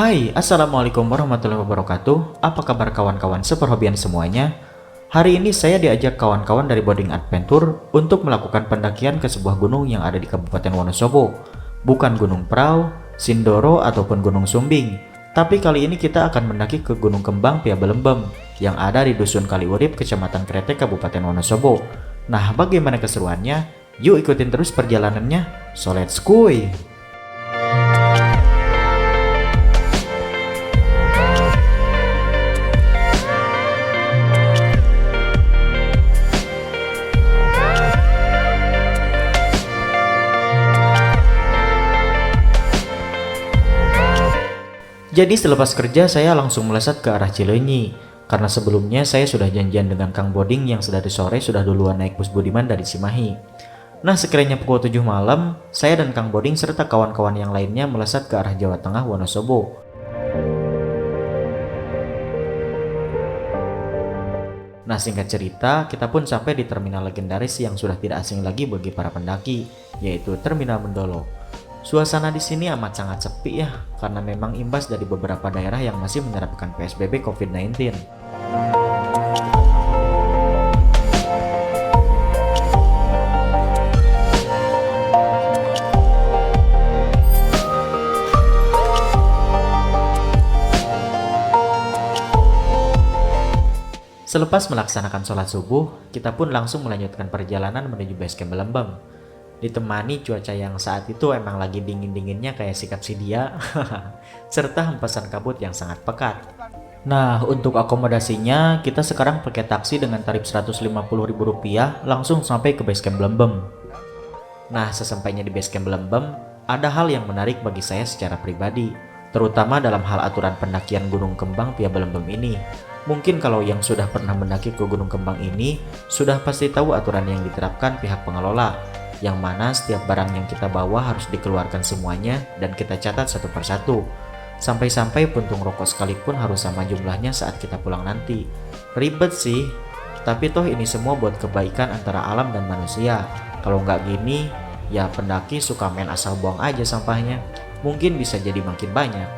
Hai, Assalamualaikum warahmatullahi wabarakatuh. Apa kabar kawan-kawan seperhobian semuanya? Hari ini saya diajak kawan-kawan dari Boarding Adventure untuk melakukan pendakian ke sebuah gunung yang ada di Kabupaten Wonosobo. Bukan Gunung Prau, Sindoro, ataupun Gunung Sumbing. Tapi kali ini kita akan mendaki ke Gunung Kembang Pia Belembem yang ada di Dusun Kaliurip, Kecamatan Kretek, Kabupaten Wonosobo. Nah, bagaimana keseruannya? Yuk ikutin terus perjalanannya. So let's go! Jadi selepas kerja saya langsung melesat ke arah Cileunyi. Karena sebelumnya saya sudah janjian dengan Kang Boding yang sedari sore sudah duluan naik bus Budiman dari Cimahi. Nah, sekiranya pukul 7 malam, saya dan Kang Boding serta kawan-kawan yang lainnya melesat ke arah Jawa Tengah Wonosobo. Nah, singkat cerita, kita pun sampai di terminal legendaris yang sudah tidak asing lagi bagi para pendaki, yaitu Terminal Mendolo. Suasana di sini amat sangat sepi ya, karena memang imbas dari beberapa daerah yang masih menerapkan PSBB COVID-19. Selepas melaksanakan sholat subuh, kita pun langsung melanjutkan perjalanan menuju basecamp Belembem. Ditemani cuaca yang saat itu emang lagi dingin-dinginnya kayak sikap si dia, serta hempasan kabut yang sangat pekat. Nah, untuk akomodasinya kita sekarang pakai taksi dengan tarif Rp150.000 langsung sampai ke basecamp Belembem. Nah, sesampainya di basecamp Belembem, ada hal yang menarik bagi saya secara pribadi, terutama dalam hal aturan pendakian Gunung Kembang Pia Belembem ini. Mungkin kalau yang sudah pernah mendaki ke Gunung Kembang ini, sudah pasti tahu aturan yang diterapkan pihak pengelola, yang mana setiap barang yang kita bawa harus dikeluarkan semuanya dan kita catat satu persatu. Sampai-sampai puntung rokok sekalipun harus sama jumlahnya saat kita pulang nanti. Ribet sih, tapi toh ini semua buat kebaikan antara alam dan manusia. Kalau nggak gini, ya pendaki suka main asal buang aja sampahnya. Mungkin bisa jadi makin banyak.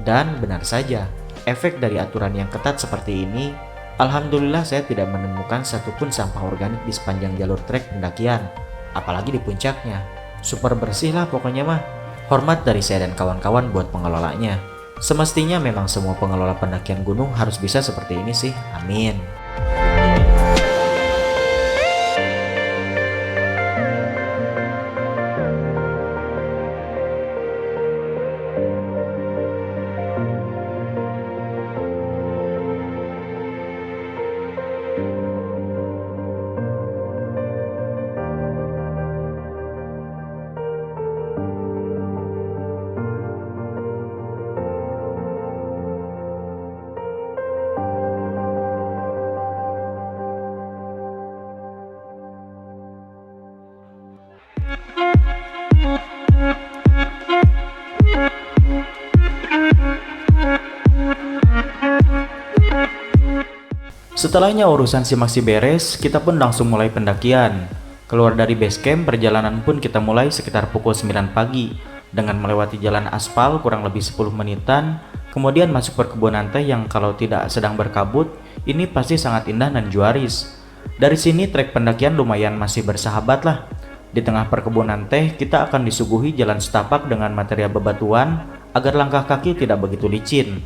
Dan benar saja, efek dari aturan yang ketat seperti ini, alhamdulillah saya tidak menemukan satupun sampah organik di sepanjang jalur trek pendakian. Apalagi di puncaknya, super bersih lah pokoknya mah. Hormat dari saya dan kawan-kawan buat pengelolanya. Semestinya memang semua pengelola pendakian gunung harus bisa seperti ini sih, amin. Setelahnya urusan simak-si beres, kita pun langsung mulai pendakian. Keluar dari base camp, perjalanan pun kita mulai sekitar pukul 9 pagi dengan melewati jalan aspal kurang lebih 10 menitan, kemudian masuk perkebunan teh yang kalau tidak sedang berkabut, ini pasti sangat indah dan juaris. Dari sini trek pendakian lumayan masih bersahabat lah. Di tengah perkebunan teh, kita akan disuguhi jalan setapak dengan material bebatuan agar langkah kaki tidak begitu licin.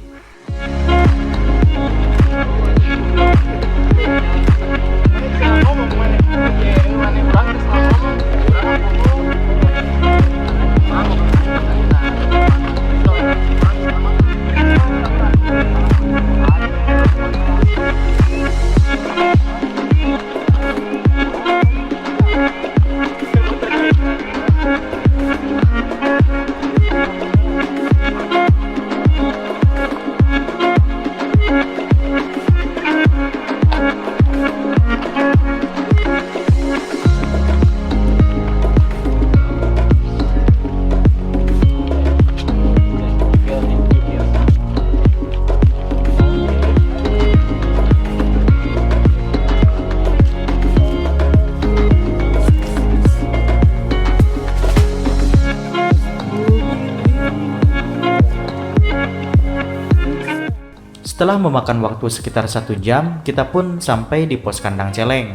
Setelah memakan waktu sekitar 1 jam, kita pun sampai di pos kandang celeng.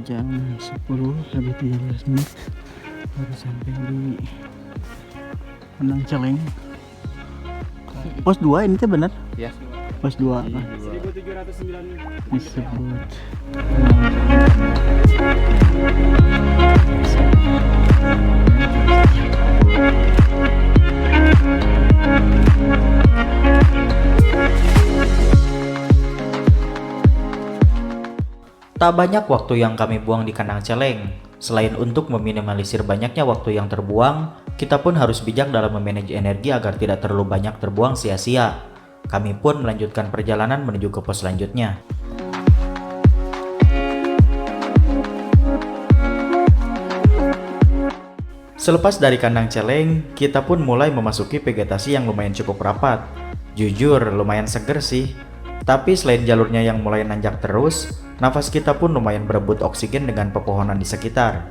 Jam 10 lebih 13 menit baru sampai di kandang celeng. Pos 2 ini tuh benar? Ya. Pos 2 apa? 1709 Disebut. Tak banyak waktu yang kami buang di kandang celeng. Selain untuk meminimalisir banyaknya waktu yang terbuang, kita pun harus bijak dalam memanage energi agar tidak terlalu banyak terbuang sia-sia. Kami pun melanjutkan perjalanan menuju ke pos selanjutnya. Selepas dari kandang celeng, kita pun mulai memasuki vegetasi yang lumayan cukup rapat. Jujur, lumayan seger sih. Tapi selain jalurnya yang mulai nanjak terus, nafas kita pun lumayan berebut oksigen dengan pepohonan di sekitar.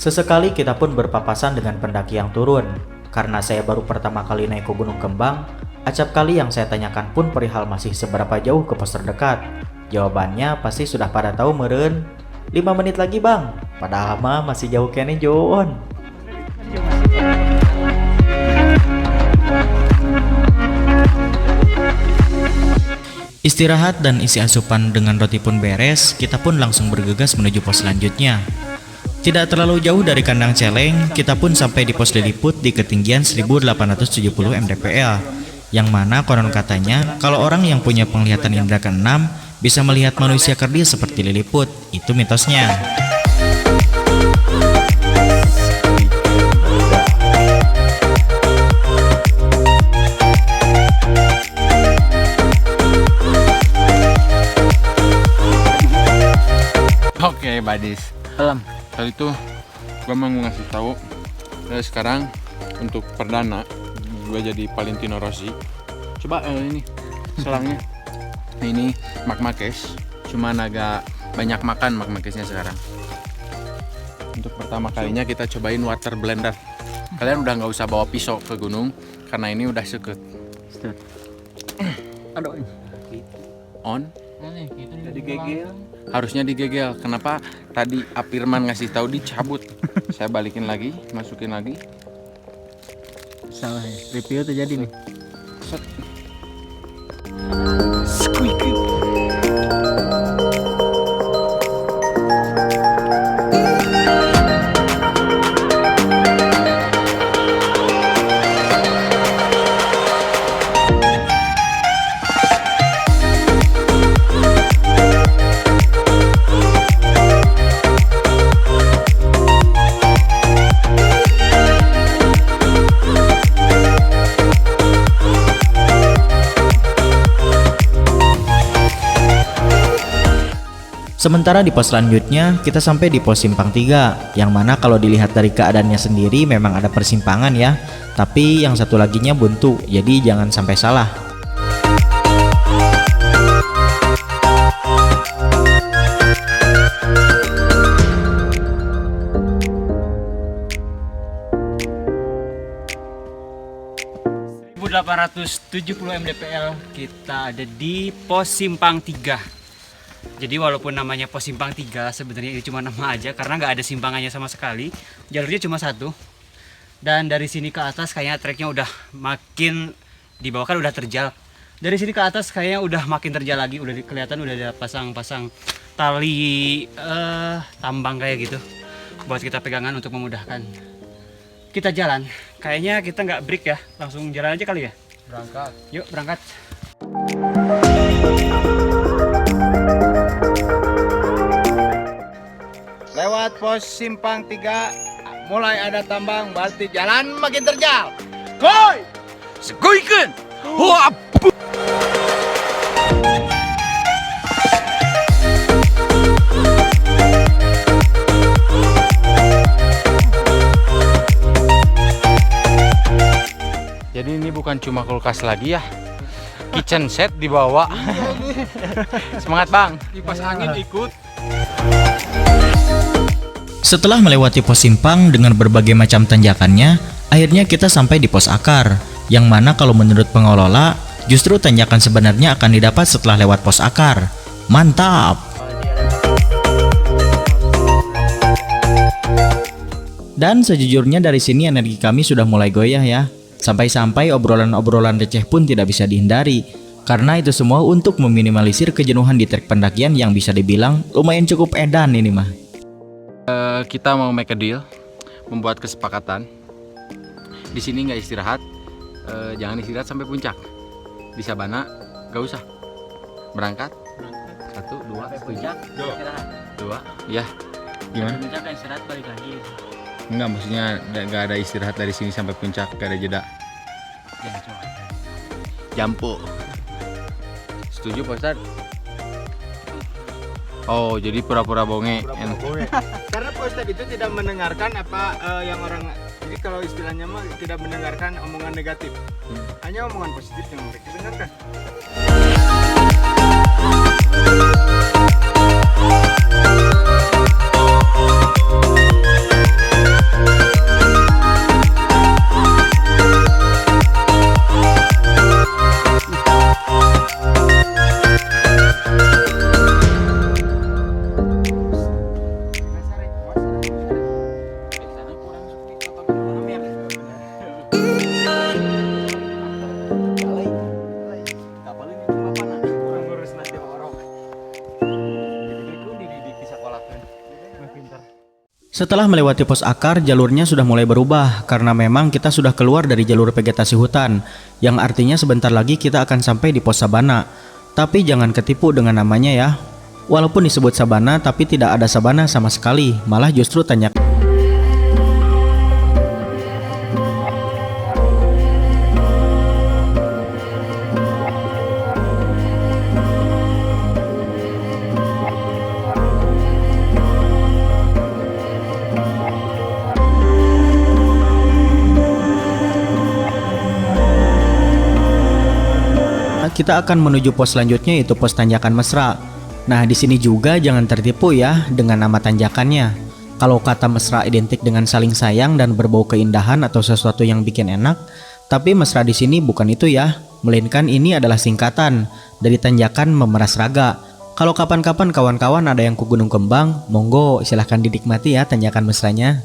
Sesekali kita pun berpapasan dengan pendaki yang turun. Karena saya baru pertama kali naik ke Gunung Kembang, acap kali yang saya tanyakan pun perihal masih seberapa jauh ke pos terdekat. Jawabannya pasti sudah pada tahu meren. 5 menit lagi bang, padahal mah masih jauh kene Jon. Istirahat dan isi asupan dengan roti pun beres, kita pun langsung bergegas menuju pos selanjutnya. Tidak terlalu jauh dari kandang celeng, kita pun sampai di pos Liliput di ketinggian 1870 mdpl. Yang mana konon katanya, kalau orang yang punya penglihatan indera keenam bisa melihat manusia kerdil seperti Liliput. Itu mitosnya. Oke, Badis. Alam. Tadi tuh gue mau ngasih tahu. Sekarang untuk perdana gue jadi Valentino Rossi. Coba ini selangnya. Ini Marc Marquez. Cuman agak banyak makan Marc Marqueznya sekarang. Untuk pertama kalinya kita cobain water blender. Kalian udah nggak usah bawa pisau ke gunung karena ini udah sekut. Aduh. On. Digegel. Harusnya digegel. Kenapa tadi Apirman ngasih tahu dicabut? Saya balikin lagi, masukin lagi. Salah ya. Review terjadi nih. Set. Sementara di pos selanjutnya, kita sampai di pos simpang 3, yang mana kalau dilihat dari keadaannya sendiri memang ada persimpangan ya, tapi yang satu laginya buntu, jadi jangan sampai salah. mdpl kita ada di pos simpang 3. Jadi walaupun namanya pos simpang 3, sebenarnya ini cuma nama aja karena nggak ada simpangannya sama sekali. Jalurnya cuma satu. Dan dari sini ke atas kayaknya treknya udah makin di bawah kan udah terjal. Dari sini ke atas kayaknya udah makin terjal lagi, udah kelihatan udah ada pasang-pasang tali tambang kayak gitu buat kita pegangan untuk memudahkan kita jalan. Kayaknya kita nggak break ya, langsung jalan aja kali ya. Berangkat. Yuk berangkat. Lewat pos simpang 3 mulai ada tambang, berarti jalan makin terjal. Koi! Seguikan! bukan cuma kulkas lagi ya, kitchen set dibawa. Semangat bang, kipas angin ikut. Setelah melewati pos simpang dengan berbagai macam tanjakannya, akhirnya kita sampai di pos akar, yang mana kalau menurut pengelola, justru tanjakan sebenarnya akan didapat setelah lewat pos akar. Mantap! Dan sejujurnya dari sini energi kami sudah mulai goyah ya. Sampai-sampai obrolan-obrolan receh pun tidak bisa dihindari. Karena itu semua untuk meminimalisir kejenuhan di trek pendakian yang bisa dibilang lumayan cukup edan ini mah. Kita mau make a deal, membuat kesepakatan. Di sini nggak istirahat, jangan istirahat sampai puncak. Di Sabana nggak usah. Berangkat. 1, 2, Puncak, istirahat. 2, ya. Gimana? Puncak dan istirahat balik lagi. Enggak, maksudnya nggak ada istirahat dari sini sampai puncak, nggak ada jeda. Jangan coba. Jampu. Setuju Pak Ustad? Oh, jadi pura-pura bonge. Karena Pak Ustadz itu tidak mendengarkan apa yang orang, jadi kalau istilahnya mah tidak mendengarkan omongan negatif, hanya omongan positif yang mereka dengarkan. Setelah melewati pos akar, jalurnya sudah mulai berubah karena memang kita sudah keluar dari jalur vegetasi hutan, yang artinya sebentar lagi kita akan sampai di pos sabana. Tapi jangan ketipu dengan namanya ya. Walaupun disebut sabana, tapi tidak ada sabana sama sekali, malah justru tanjakan. Kita akan menuju pos selanjutnya, yaitu pos tanjakan Mesra. Nah, di sini juga jangan tertipu ya dengan nama tanjakannya. Kalau kata Mesra identik dengan saling sayang dan berbau keindahan atau sesuatu yang bikin enak, tapi Mesra di sini bukan itu ya, melainkan ini adalah singkatan dari tanjakan Memeras Raga. Kalau kapan-kapan kawan-kawan ada yang ke Gunung Kembang, monggo silahkan dinikmati ya tanjakan mesranya.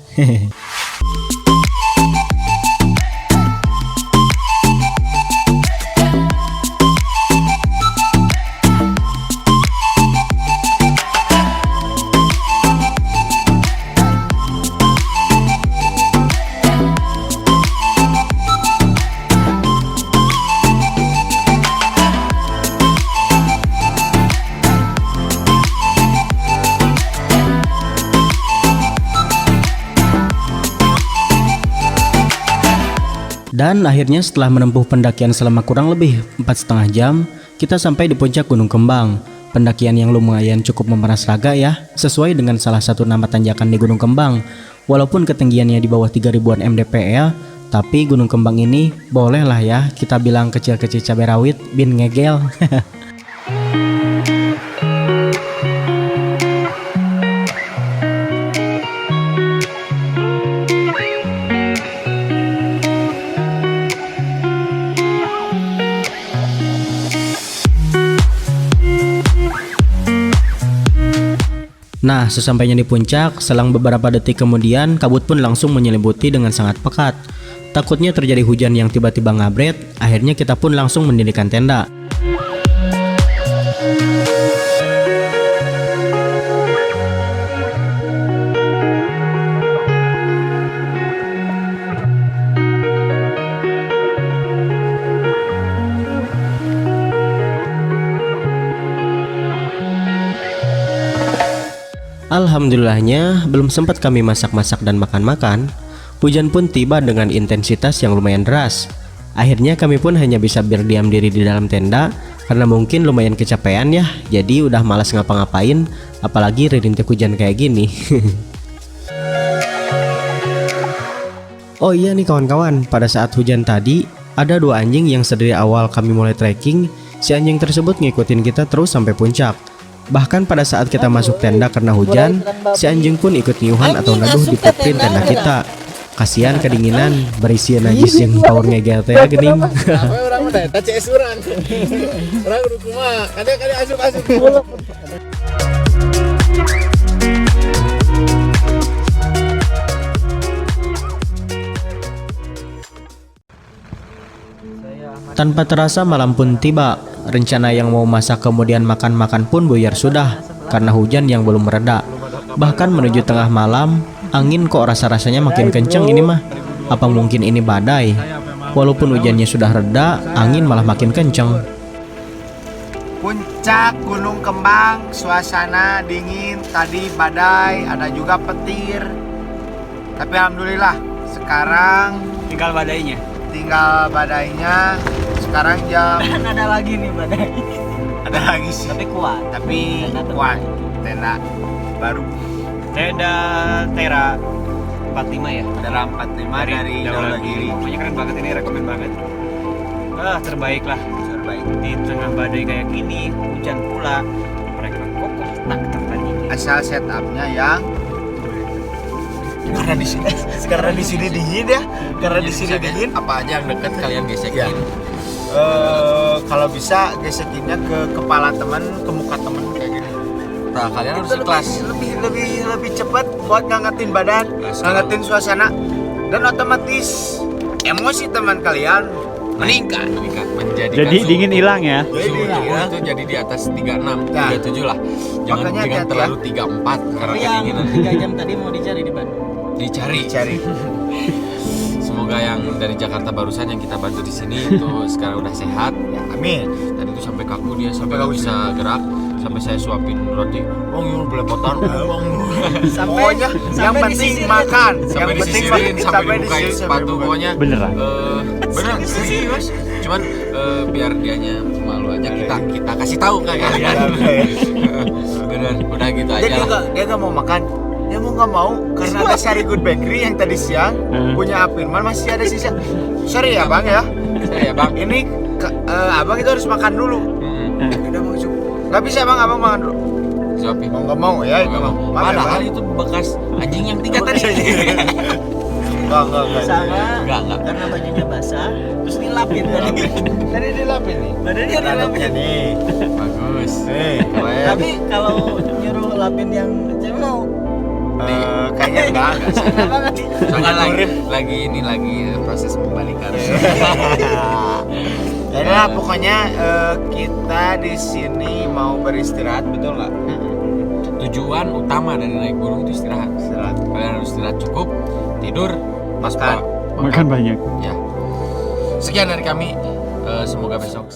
Dan akhirnya setelah menempuh pendakian selama kurang lebih 4,5 jam, kita sampai di puncak Gunung Kembang. Pendakian yang lumayan cukup memeras raga ya, sesuai dengan salah satu nama tanjakan di Gunung Kembang. Walaupun ketinggiannya di bawah 3000-an mdpl, tapi Gunung Kembang ini bolehlah ya kita bilang kecil-kecil cabai rawit bin ngegel. Nah, sesampainya di puncak, selang beberapa detik kemudian, kabut pun langsung menyelimuti dengan sangat pekat. Takutnya terjadi hujan yang tiba-tiba ngabret, akhirnya kita pun langsung mendirikan tenda. Alhamdulillahnya belum sempat kami masak-masak dan makan-makan. Hujan pun tiba dengan intensitas yang lumayan deras. Akhirnya kami pun hanya bisa berdiam diri di dalam tenda karena mungkin lumayan kecapean ya. Jadi udah malas ngapa-ngapain, apalagi rintik hujan kayak gini. Oh iya nih kawan-kawan, pada saat hujan tadi Ada 2 anjing yang sedari awal kami mulai trekking, si anjing tersebut ngikutin kita terus sampai puncak. Bahkan pada saat kita masuk tenda karena hujan, si anjing pun ikut niuhan atau naduh di footprint tenda kita. Kasihan kedinginan, berisi najis yang power ngegel teh gening. Orang udah tak CS orang. Orang udah kumaha, kadang-kadang asup-asup. Tanpa terasa malam pun tiba. Rencana yang mau masak kemudian makan-makan pun buyar sudah karena hujan yang belum mereda. Bahkan menuju tengah malam, angin kok rasa-rasanya makin kenceng ini mah. Apa mungkin ini badai? Walaupun hujannya sudah reda, angin malah makin kenceng. Puncak Gunung Kembang, suasana dingin, tadi badai, ada juga petir. Tapi alhamdulillah, sekarang Tinggal badainya. tinggal badainya. Sekarang jam Ada lagi nih badai. ada lagi sih, Tapi kuat. tapi kuat. Tenda baru Tenda Tera 45 ya. Tera 45 dari Daulagiri. Pokoknya keren banget ini, rekomen banget. Terbaik lah. Terbaik. Di tengah badai kayak gini, hujan pula, mereka kokoh tak tertandingi. Asal setupnya yang karena di sini dingin ya, karena di sini dingin. Apa aja yang deket kalian gesekin. Ya. Kalau bisa gesekinnya ke kepala teman, ke muka teman kayak gini. Nah, kalian harus Itu ikhlas. lebih cepat buat ngangetin badan, ngangetin suasana, dan otomatis emosi teman kalian meningkat. Menjadikan Jadi dingin hilang ya. Suhu tubuh itu jadi di atas 36, Ya. 37 lah. Jangan Makanya jangan hati-hati terlalu 34 karena kedinginan. 3 jam tadi mau dicari di Bandung. Dicari. Semoga yang dari Jakarta barusan yang kita bantu di sini itu sekarang udah sehat. Ya, amin. Tadi itu sampai kaku dia, sampai Kaku nggak bisa gerak, sampai saya suapin roti. Oh, yuk belepotan. Pokoknya yang penting makan, Sampai yang penting disisirin, sampai dibukain disisirin, sepatu sampai pokoknya. Beneran? Beneran serius. Cuman biar dianya malu aja kita kasih tahu ke kalian. Bener, udah gitu aja lah. Dia nggak mau makan. Dia mau nggak mau karena ada Sari Good Bakery yang tadi siang punya Apirman masih ada sisa. Sorry ya bang ya. Saya bang. Ini abang itu harus makan dulu. Udah mau cukup. Nggak bisa bang, abang makan dulu. Siapa? Mau nggak mau ya itu bang. Maaf ya, Padahal Bang. itu bekas anjing yang 3 tadi. Enggak. Sama Enggak. karena bajunya basah, terus dilapin tadi. Tadi dilapin nih. Badannya dilapin. nih. Bagus. Nih, Tapi kalau nyuruh lapin yang cewek mau. kayaknya enggak sih. Kenapa nggak di? Soalnya lagi proses pembalikan. Jadi lah pokoknya kita di sini mau beristirahat, betul nggak? Tujuan utama dari naik gunung itu istirahat. Istirahat. Kalian harus istirahat cukup, tidur, Makan. Makan banyak. Ya. Sekian dari kami. Semoga besok.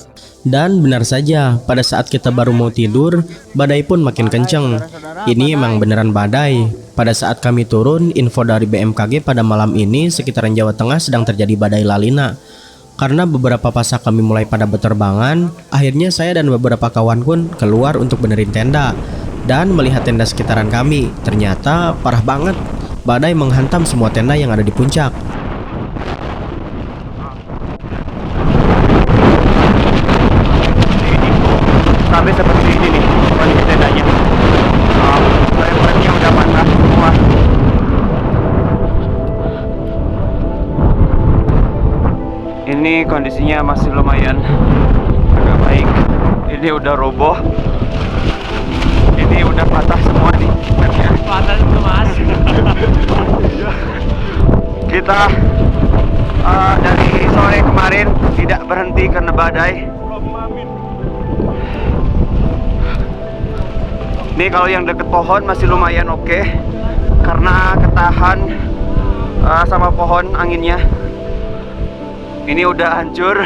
Dan benar saja, pada saat kita baru mau tidur, badai pun makin kenceng. Ini emang beneran badai. Pada saat kami turun, info dari BMKG pada malam ini sekitaran Jawa Tengah sedang terjadi badai lalina. Karena beberapa pasak kami mulai pada berterbangan, akhirnya saya dan beberapa kawan pun keluar untuk benerin tenda. Dan melihat tenda sekitaran kami, ternyata parah banget. Badai menghantam semua tenda yang ada di puncak. Sampai seperti ini nih kondisi tendanya. Lem-lemnya udah patah semua. Ini kondisinya masih lumayan agak baik. Ini udah roboh. Ini udah patah semua nih. Patah semua mas. Kita dari sore kemarin tidak berhenti karena badai. Ini kalau yang deket pohon masih lumayan oke, karena ketahan sama pohon anginnya. Ini udah hancur.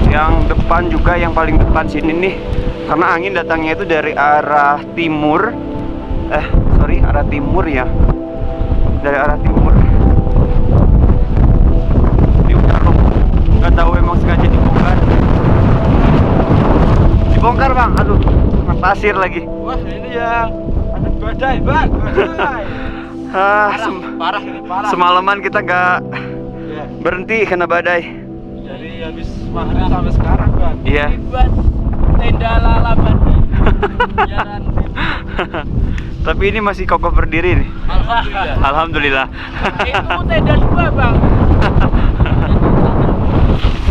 Yang depan juga, yang paling depan sini nih, karena angin datangnya itu dari arah timur. Arah timur ya. Dari arah timur. Ini udah roboh. Nggak tahu emang sengaja dibongkar. kebongkar bang. Aduh, kena pasir lagi. Wah, ini yang ada badai, Bang. Badai. Parah ini, parah. Semalaman kita gak Ya, berhenti kena badai. dari habis maghrib sampai sekarang, Bang. Iya. Buat tenda lalapan. Jalan. Tapi ini masih kokoh berdiri nih. Alhamdulillah. Itu tenda 2, Bang.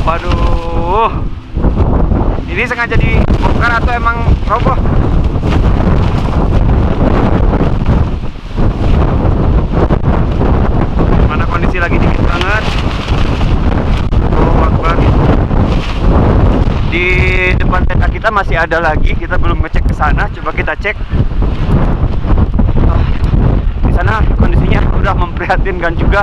Waduh. Ini sengaja dibongkar atau emang roboh? Mana kondisi lagi dingin banget. Oh, Akbar. Di depan tenda kita masih ada lagi. Kita belum ngecek ke sana. Coba kita cek. Di sana kondisinya udah memprihatinkan juga.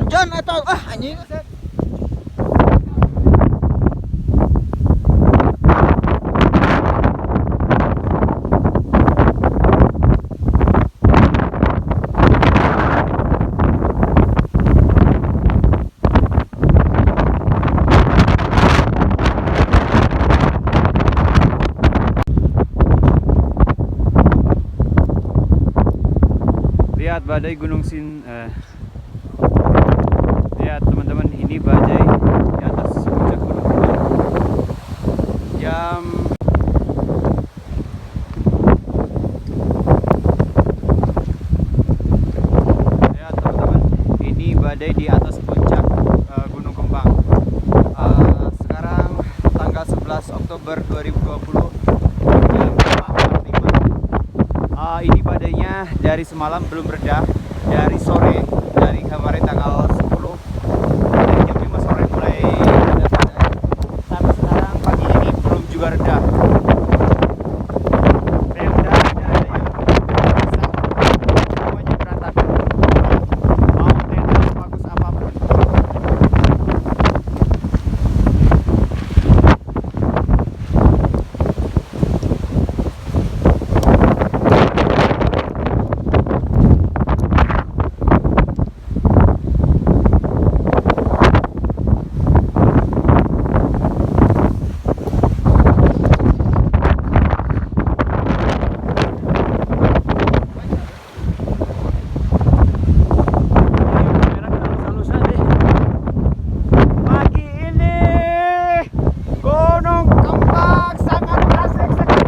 John atau anjing. Lihat badai Gunung Lihat teman-teman, ini badai di atas puncak Gunung Kembang. Jam Lihat teman-teman, ini badai di atas puncak Gunung Kembang. Sekarang tanggal 11 Oktober 2020 jam 5.45. Ini badainya dari semalam belum reda, dari sore, dari kemarin tanggal 10 dari jam 5 sore mulai reda badai sampai sekarang pagi ini belum juga reda. Pemda tidak ada yang bisa, semuanya berantakan, mau tenda bagus apapun. Pagi ini Gunung Kembang sangat asik sekali.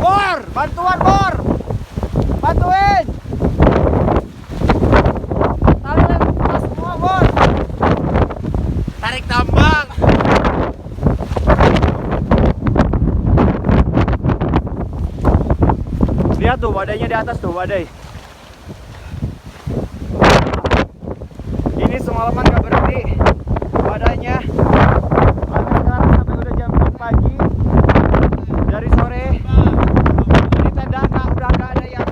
Bor, bantuan Bor, bantuin. Tali lepas semua Bor. Tarik tambang. Lihat tuh badainya di atas tuh, badai. Ini semalaman gak berhenti badainya. Sampai sekarang sampai udah jam 6 pagi. Dari sore di tenda udah gak ada yang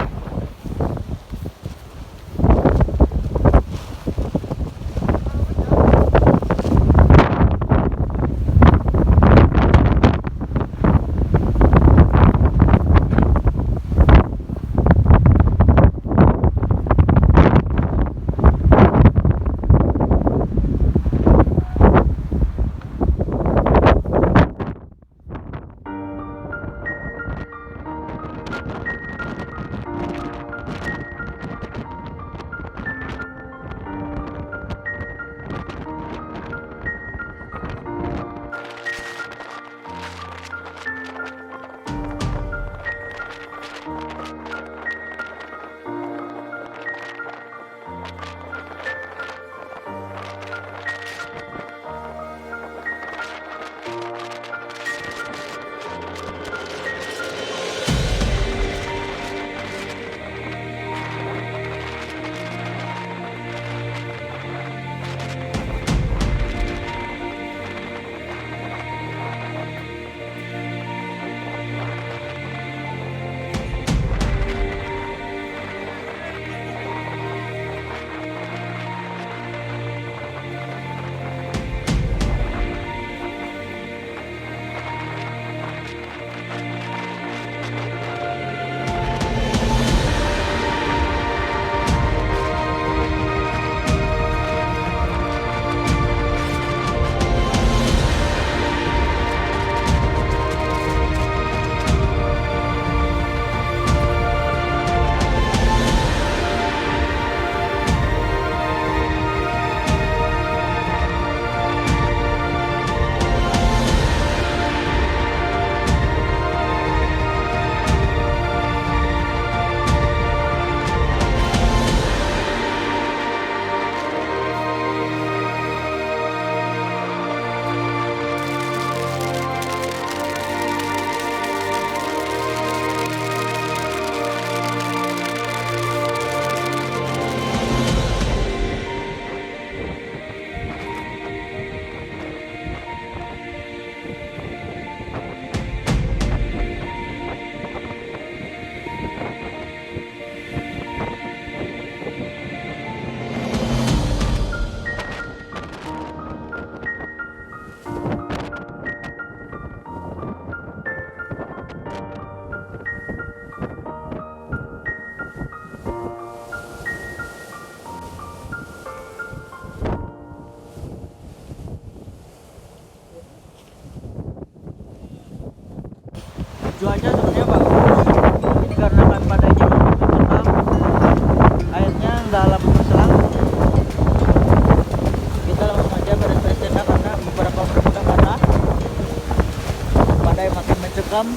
mencekam,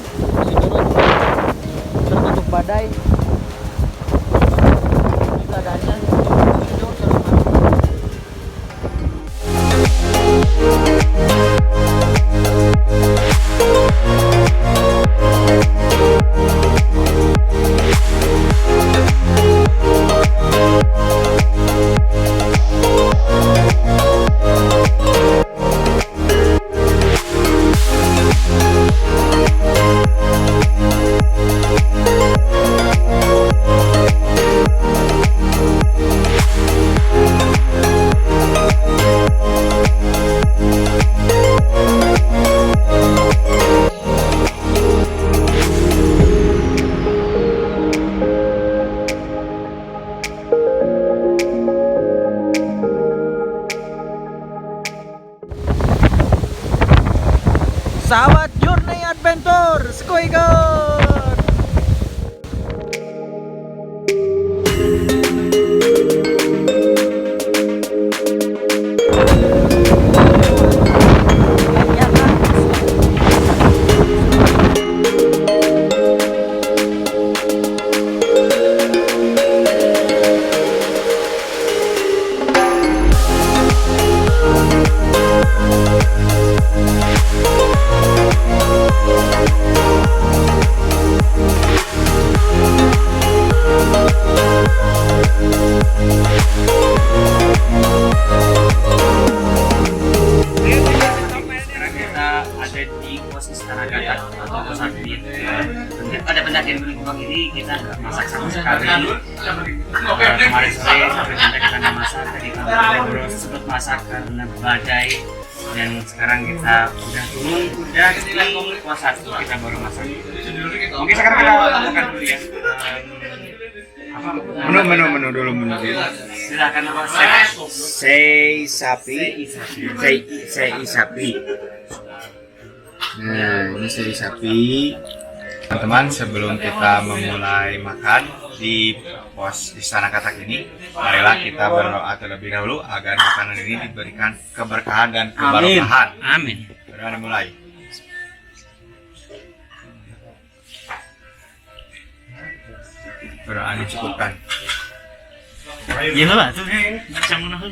Sindoro juga tertutup badai. Ini keadaannya hijau serem. Sahabat Journey Adventure, Skoigan! Ada di pos Istana Gadang atau pos Aktif. Pada pendakian Gunung Kembang ini kita nggak masak sama sekali. Kemarin sore sampai tenda kita nggak masak, tadi kami baru sempat masak karena badai. Dan sekarang kita udah turun, udah di pos 1 kita baru masak. Mungkin sekarang kita makan dulu ya. Menu dulu. Silakan Pak. Sei sapi. Nah, ini sei sapi. Teman-teman, sebelum kita memulai makan di pos Istana Katak ini, marilah kita berdoa terlebih dahulu agar makanan ini diberikan keberkahan dan keberkahan. Amin. Berdoa dimulai. Berdoa dicukupkan. Iya lah, tuh macam mana tuh?